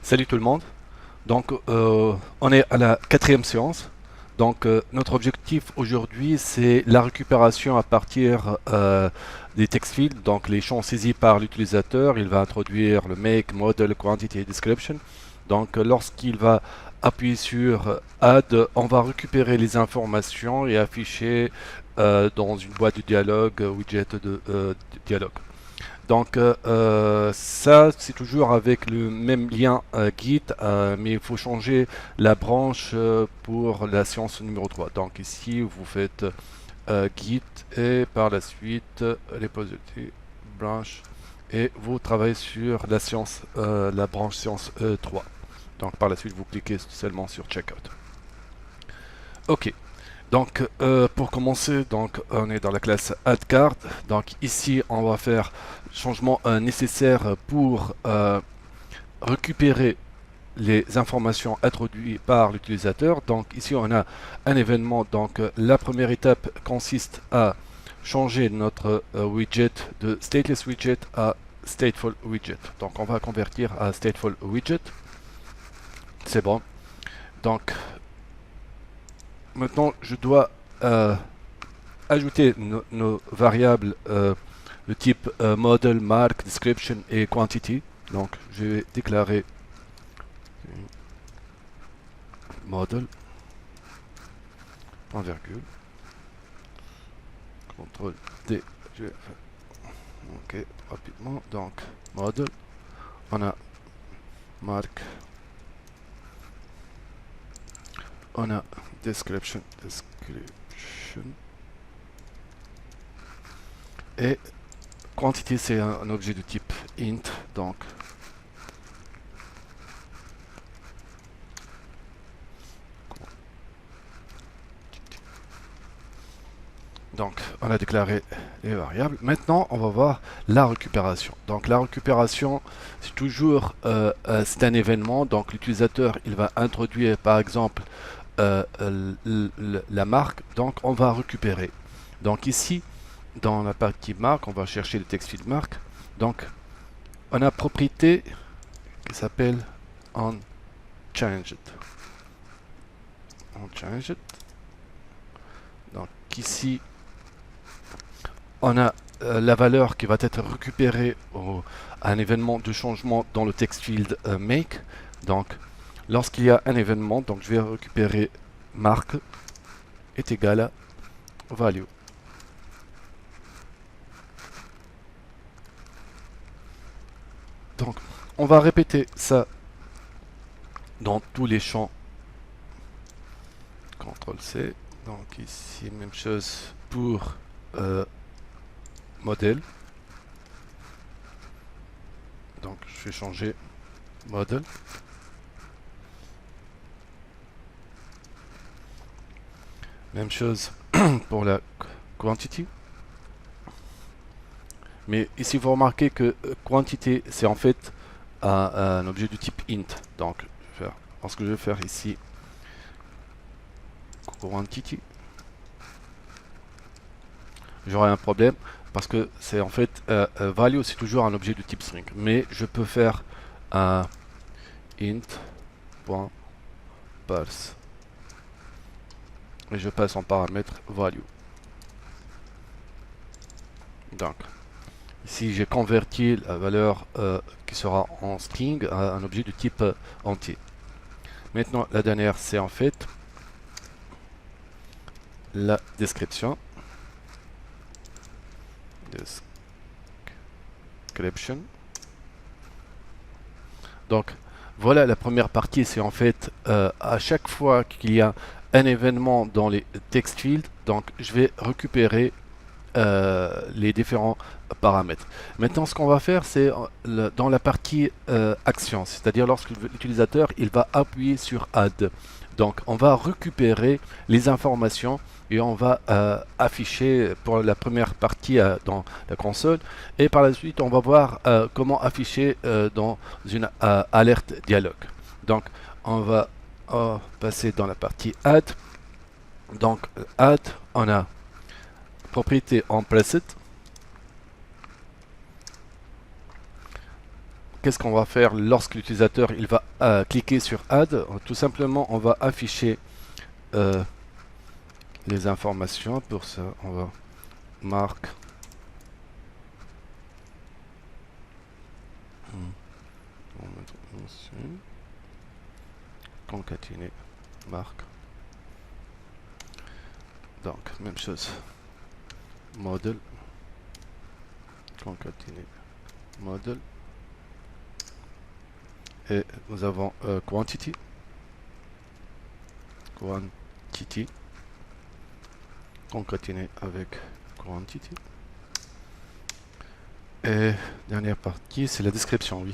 Salut tout le monde. Donc, on est à la quatrième séance. Donc, notre objectif aujourd'hui, c'est la récupération à partir des text fields, donc les champs saisis par l'utilisateur. Il va introduire le make, model, quantity et description. Donc, lorsqu'il va appuyer sur Add, on va récupérer les informations et afficher dans une boîte de dialogue, widget de dialogue. Donc ça, c'est toujours avec le même lien Git, mais il faut changer la branche pour la séance numéro 3. Donc ici, vous faites Git et par la suite repository branch et vous travaillez sur la séance, la branche séance 3. Donc par la suite, vous cliquez seulement sur Checkout. Ok. Donc pour commencer, donc on est dans la classe AddCard. Donc ici on va faire le changement nécessaire pour récupérer les informations introduites par l'utilisateur. Donc ici on a un événement. Donc la première étape consiste à changer notre widget de stateless widget à stateful widget. Donc on va convertir à stateful widget. C'est bon. Donc maintenant je dois ajouter nos variables de type model, mark, description et quantity. Donc je vais déclarer model, point virgule, CTRL D, je vais faire, ok, rapidement, donc model, on a mark, on a description, et quantité c'est un objet de type int, donc on a déclaré les variables. Maintenant on va voir la récupération. Donc la récupération c'est toujours c'est un événement. Donc l'utilisateur il va introduire par exemple la marque. Donc on va récupérer. Donc ici dans la partie marque on va chercher le text field marque. Donc on a propriété qui s'appelle onChanged. Onchanged. Donc ici on a la valeur qui va être récupérée à un événement de changement dans le text field make. Donc lorsqu'il y a un événement, donc je vais récupérer marque est égal à value. Donc on va répéter ça dans tous les champs. CTRL C. Donc ici même chose pour modèle. Donc je vais changer model. Même chose pour la quantity. Mais ici vous remarquez que quantité c'est en fait un objet du type int. Donc ce que je vais faire ici quantity, j'aurai un problème parce que c'est en fait value c'est toujours un objet de type string, mais je peux faire un int.parse et je passe en paramètre value. Donc ici j'ai converti la valeur qui sera en string à un objet de type entier. Maintenant la dernière c'est en fait la description. Donc voilà la première partie, c'est en fait à chaque fois qu'il y a un événement dans les text fields, donc je vais récupérer les différents paramètres. Maintenant ce qu'on va faire c'est dans la partie action, c'est-à-dire lorsque l'utilisateur il va appuyer sur add. Donc on va récupérer les informations et on va afficher pour la première partie dans la console et par la suite on va voir comment afficher dans une alerte dialogue. Donc on va passer dans la partie add. Donc add, on a propriété onPressed. qu'est-ce qu'on va faire lorsque l'utilisateur il va cliquer sur Add? Tout simplement, on va afficher les informations. Pour ça, on va marque. On va mettre ici. Concaténer marque. Donc, même chose. Model. Concaténer model. Et nous avons quantity. Quantity. Concaténer avec quantity. Et dernière partie, c'est la description, oui.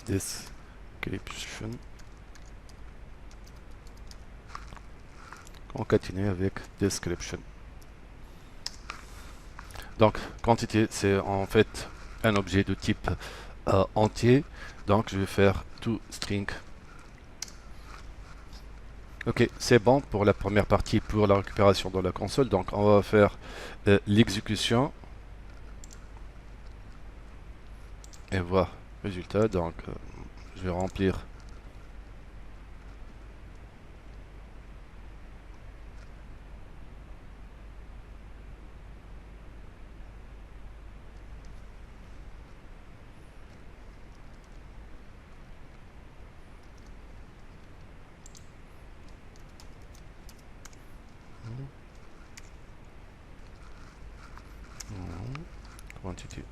Description. Concaténer avec description. Donc, quantité, c'est en fait un objet de type entier. Donc, je vais faire toString. Ok, c'est bon pour la première partie, pour la récupération dans la console. Donc, on va faire l'exécution. Et voir résultat. Donc, je vais remplir. Quantité.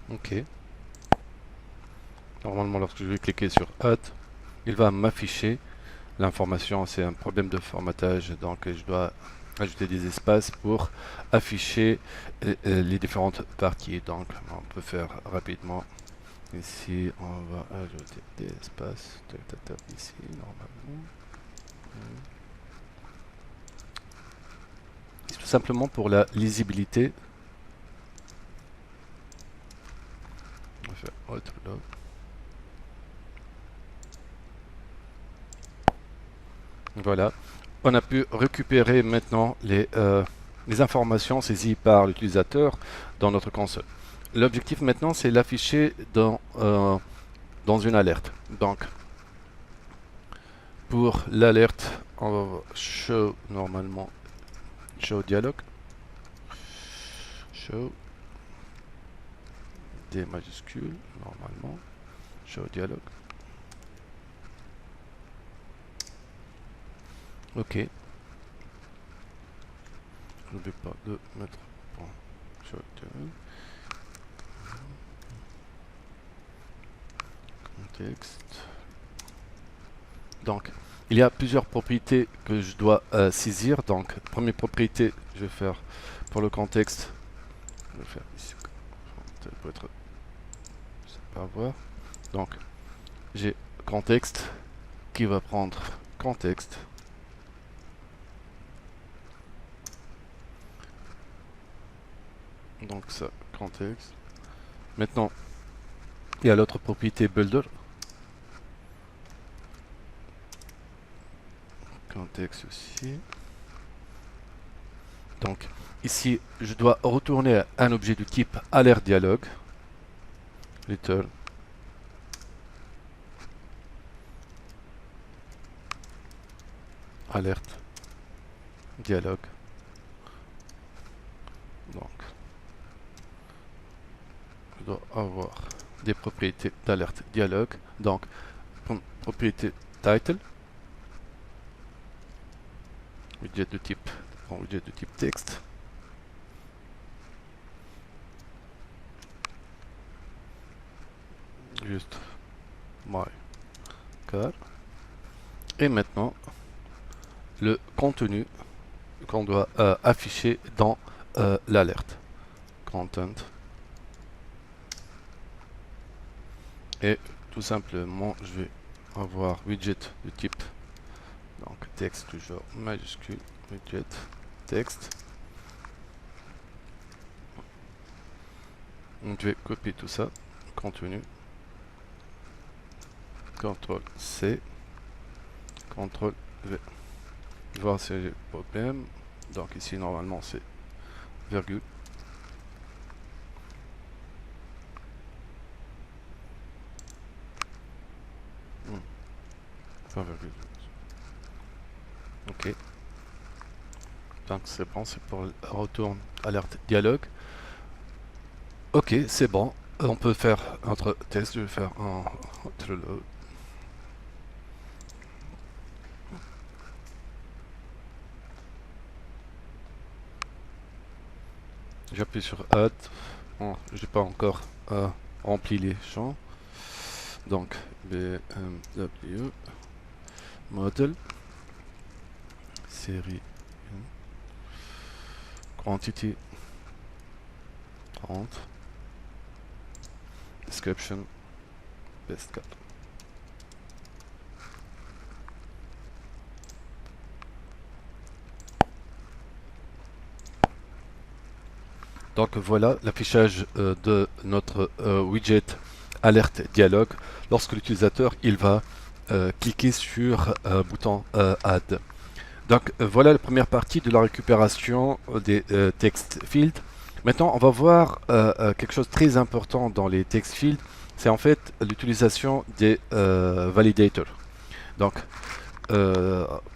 Ok. Normalement, lorsque je vais cliquer sur Add, il va m'afficher l'information. C'est un problème de formatage, donc je dois ajouter des espaces pour afficher les différentes parties. Donc, on peut faire rapidement. Ici, on va ajouter des espaces. Ici, normalement. C'est tout simplement pour la lisibilité. On va faire autre log. Voilà, on a pu récupérer maintenant les informations saisies par l'utilisateur dans notre console. L'objectif maintenant, c'est l'afficher dans une alerte. Donc, pour l'alerte, on va voir show normalement, show dialogue, show D majuscule normalement, show dialogue. Ok. N'oublie pas de mettre point show dialogue. Contexte. Donc, il y a plusieurs propriétés que je dois saisir. Donc, première propriété, je vais faire pour le contexte. Je vais faire ici. Ça peut être. Je sais pas voir. Donc, j'ai contexte qui va prendre contexte. Donc, ça, contexte. Maintenant, il y a l'autre propriété builder. Contexte aussi. Donc, ici, je dois retourner un objet du type alert dialogue. Return. Alerte. Dialogue. Donc, je dois avoir des propriétés d'alerte dialogue. Donc, propriété title. Widget de type, widget de type texte. Juste my car. Et maintenant, le contenu qu'on doit afficher dans l'alerte. Content. Et tout simplement, je vais avoir widget de type, donc texte toujours majuscule, widget texte. Donc, je vais copier tout ça, contenu, CTRL C, CTRL V. Voir si j'ai problème. Donc ici normalement c'est virgule. Pas virgule. Ok. Donc c'est bon, c'est pour le retour alerte dialogue. Ok, c'est bon. On peut faire entre test. Je vais faire un reload. J'appuie sur Add. Bon, j'ai pas encore rempli les champs. Donc BMW model série quantity 30 description best 4. Donc voilà l'affichage de notre widget alerte dialogue lorsque l'utilisateur il va cliquer sur bouton Add. Donc voilà la première partie de la récupération des text fields. Maintenant on va voir quelque chose de très important dans les text fields, c'est en fait l'utilisation des validators. Donc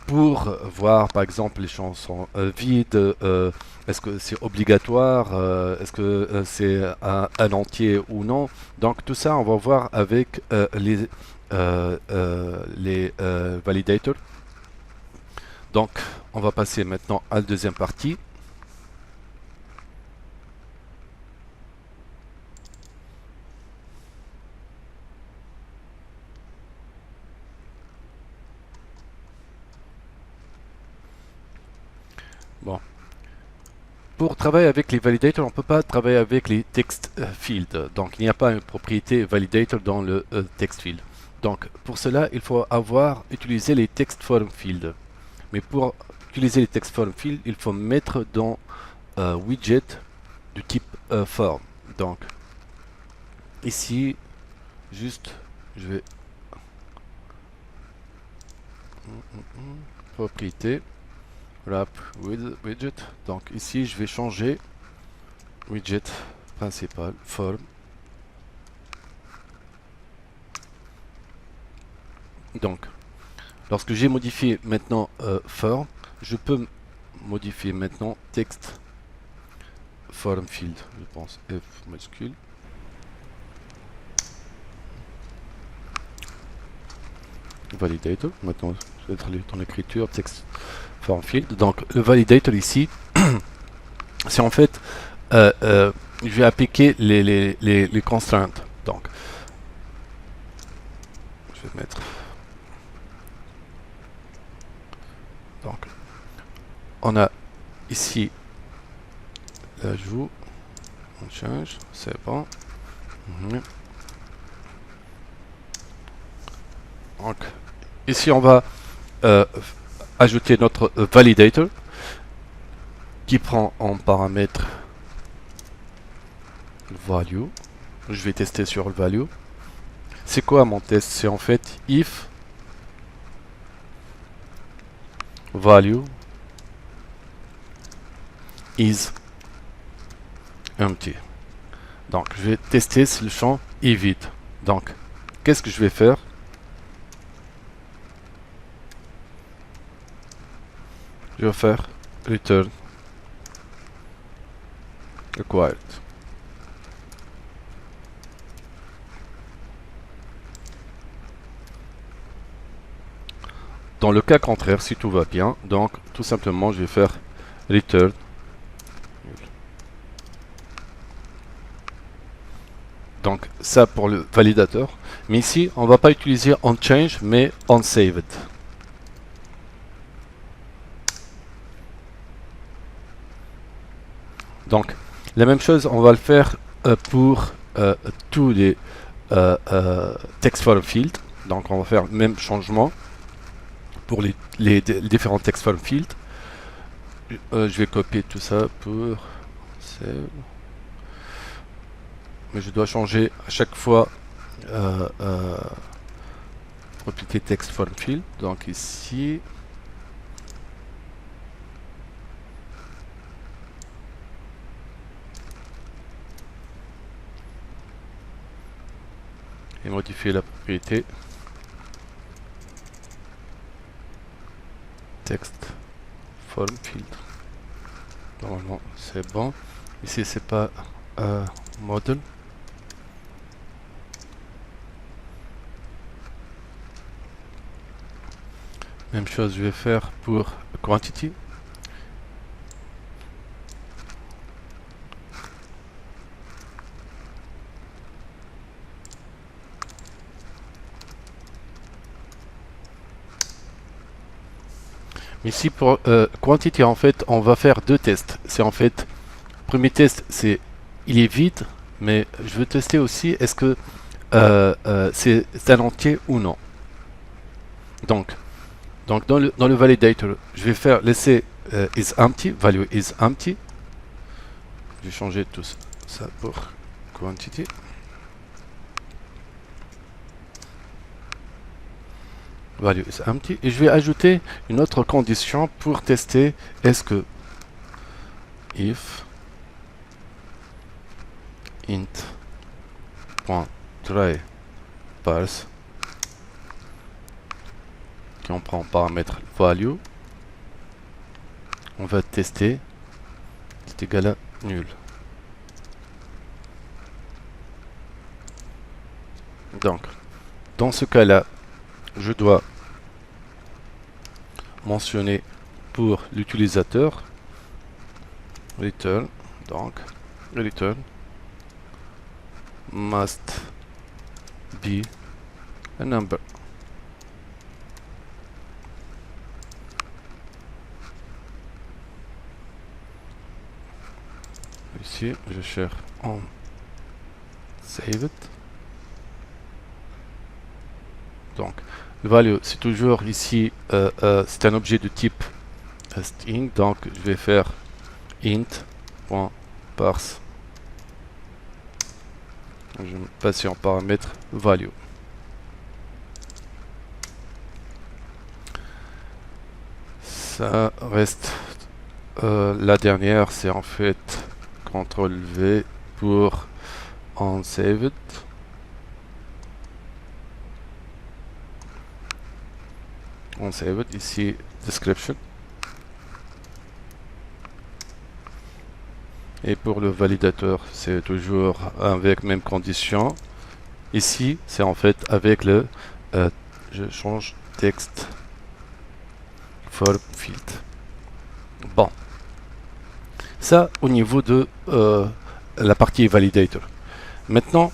pour voir par exemple les champs sont vides, est-ce que c'est obligatoire, est-ce que c'est un entier ou non. Donc tout ça on va voir avec les validators. Donc on va passer maintenant à la deuxième partie. Bon. Pour travailler avec les validators, on ne peut pas travailler avec les text fields. Donc, il n'y a pas une propriété validator dans le text field. Donc, pour cela, il faut utiliser les text form fields. Mais pour utiliser les text form fields, il faut mettre dans widget du type form. Donc, ici, juste, je vais propriété. Wrap with widget. Donc ici je vais changer widget principal form. Donc lorsque j'ai modifié maintenant form, je peux modifier maintenant text form field. Je pense F majuscule. Validator. Maintenant je vais être dans l'écriture text form field. Donc le validator ici, c'est en fait je vais appliquer les constraintes. Donc je vais mettre, donc on a ici l'ajout, on change, c'est bon. Donc ici on va ajouter notre validator qui prend en paramètre le value. Je vais tester sur le value. C'est quoi mon test? C'est en fait if value is empty. Donc je vais tester si le champ est vide. Donc qu'est-ce que je vais faire? Je vais faire return required. Dans le cas contraire, si tout va bien, donc tout simplement je vais faire return. Donc ça pour le validateur. Mais ici, on ne va pas utiliser onChange, mais onSaved. Donc la même chose, on va le faire pour tous les text form fields. Donc on va faire le même changement pour les différents text form fields. Je vais copier tout ça pour save. Mais je dois changer à chaque fois propriété text form field. Donc ici, et modifier la propriété text form field. Normalement c'est bon. Ici c'est pas model. Même chose je vais faire pour quantity. Ici pour quantity, en fait on va faire deux tests. C'est en fait, premier test c'est il est vide, mais je veux tester aussi est-ce que c'est un entier ou non. Donc dans le validator, je vais faire laisser is empty, value is empty. Je vais changer tout ça pour quantity. Value is empty. Et je vais ajouter une autre condition pour tester est-ce que if int.try parse, qui on prend paramètre value, on va tester c'est égal à nul. Donc dans ce cas là je dois mentionner pour l'utilisateur return, donc return must be a number. Ici je cherche on save it. Donc le value c'est toujours ici c'est un objet de type string, donc je vais faire int.parse. Je vais passer en paramètre value. Ça reste la dernière, c'est en fait CTRL V pour on save it. On save it, ici description. Et pour le validateur, c'est toujours avec même condition. Ici, c'est en fait avec le je change text form field. Bon, ça au niveau de la partie validator. Maintenant,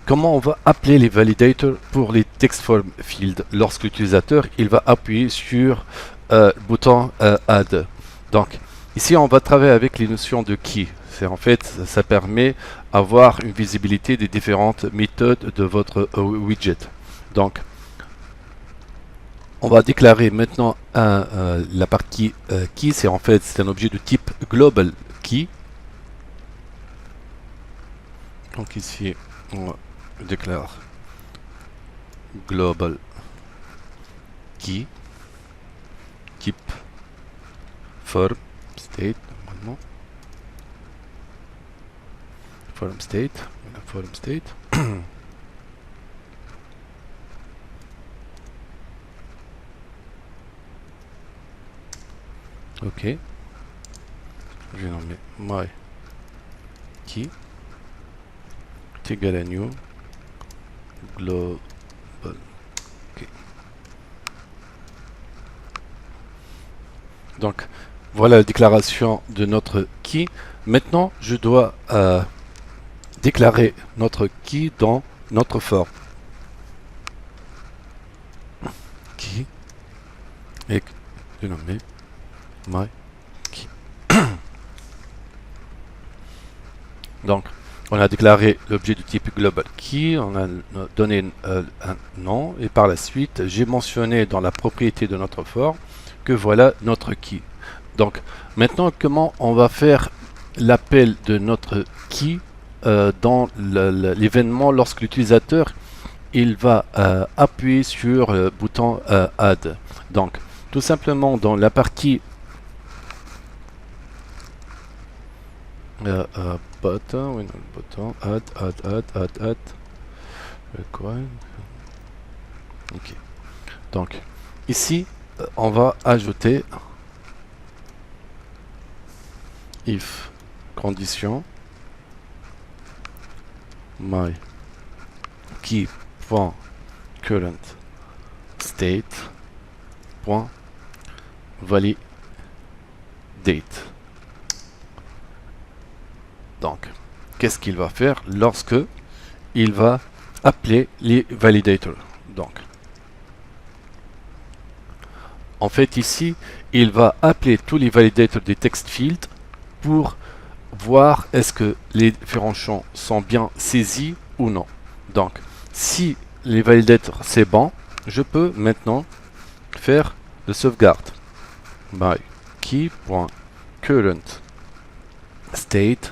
comment on va appeler les validators pour les text form field lorsque l'utilisateur il va appuyer sur le bouton add. Donc ici on va travailler avec les notions de key. C'est en fait ça permet d'avoir une visibilité des différentes méthodes de votre widget. Donc on va déclarer maintenant la partie key, c'est en fait c'est un objet de type global key. Donc ici on déclare global key type form state, normalement form state. Ok, je vais nommer my key est égal à new global key. Donc voilà la déclaration de notre key. Maintenant je dois déclarer notre key dans notre form key et je vais nommer my key. Donc on a déclaré l'objet du type global key, on a donné un nom et par la suite j'ai mentionné dans la propriété de notre form que voilà notre key. Donc maintenant comment on va faire l'appel de notre key dans l'événement lorsque l'utilisateur il va appuyer sur le bouton Add. Donc, tout simplement dans la partie button, oui, button, add, require. Ok. Donc, ici, on va ajouter if condition my key point current state point validate. Donc, qu'est-ce qu'il va faire lorsque il va appeler les validators? Donc, en fait, ici, il va appeler tous les validators des text fields pour voir est-ce que les différents champs sont bien saisis ou non. Donc, si les validators c'est bon, je peux maintenant faire le sauvegarde by key.current state.save.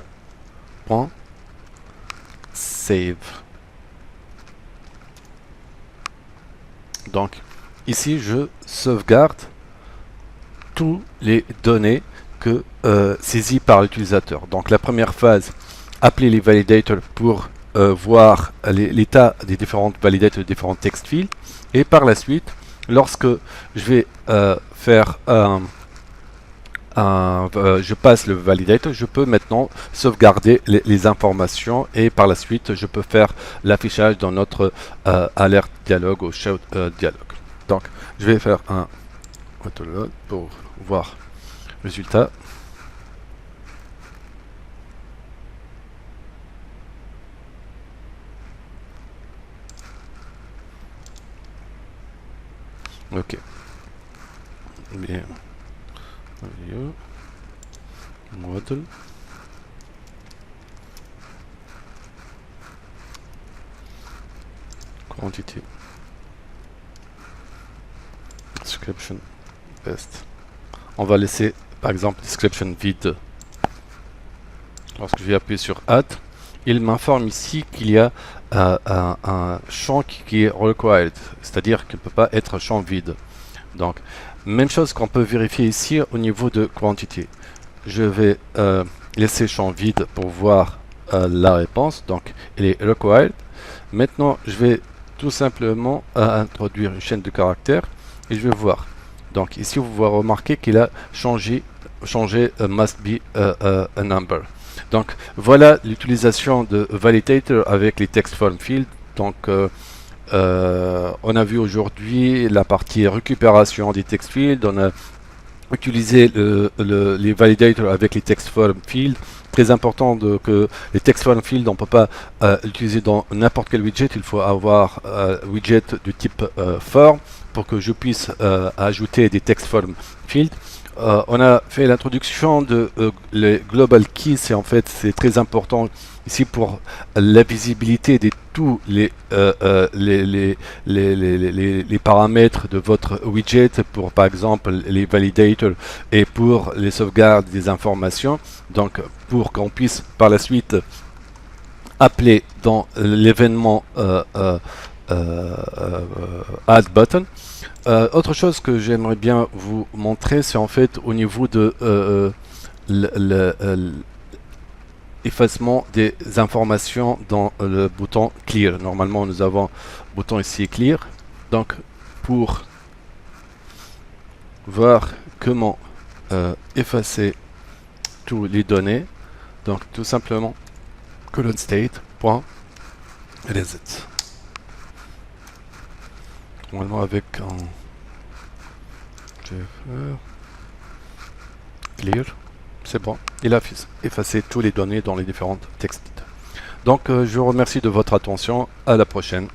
Donc, ici, je sauvegarde toutes les données que saisies par l'utilisateur. Donc, la première phase, appeler les validators pour voir l'état des différentes validators, des différents text fields. Et par la suite, lorsque je vais faire je passe le validator, je peux maintenant sauvegarder les informations et par la suite je peux faire l'affichage dans notre alerte dialogue ou shout dialogue. Donc je vais faire un autoload pour voir le résultat. Ok. Bien. Model. Quantity. Description. Best. On va laisser par exemple description vide. Lorsque je vais appuyer sur Add, il m'informe ici qu'il y a un champ qui est required, c'est-à-dire qu'il ne peut pas être un champ vide. Donc, même chose qu'on peut vérifier ici au niveau de quantity. Je vais laisser champ vide pour voir la réponse. Donc, il est required. Maintenant, je vais tout simplement introduire une chaîne de caractères et je vais voir. Donc, ici, vous pouvez remarquer qu'il a changé must be a number. Donc, voilà l'utilisation de validator avec les text form fields. Donc, on a vu aujourd'hui la partie récupération des text fields, on a utilisé les validators avec les text form fields. Très important que les text form fields, on ne peut pas l'utiliser dans n'importe quel widget, il faut avoir widget du type form pour que je puisse ajouter des text form fields. On a fait l'introduction de les global keys, c'est très important ici pour la visibilité de tous les paramètres de votre widget, pour par exemple les validators et pour les sauvegardes des informations. Donc pour qu'on puisse par la suite appeler dans l'événement add button. Autre chose que j'aimerais bien vous montrer, c'est en fait au niveau de l'effacement des informations dans le bouton clear. Normalement, nous avons le bouton ici clear. Donc, pour voir comment effacer toutes les données, donc tout simplement current state.reset. Normalement avec un clear, c'est bon, il a effacé toutes les données dans les différentes textes. Donc je vous remercie de votre attention, à la prochaine.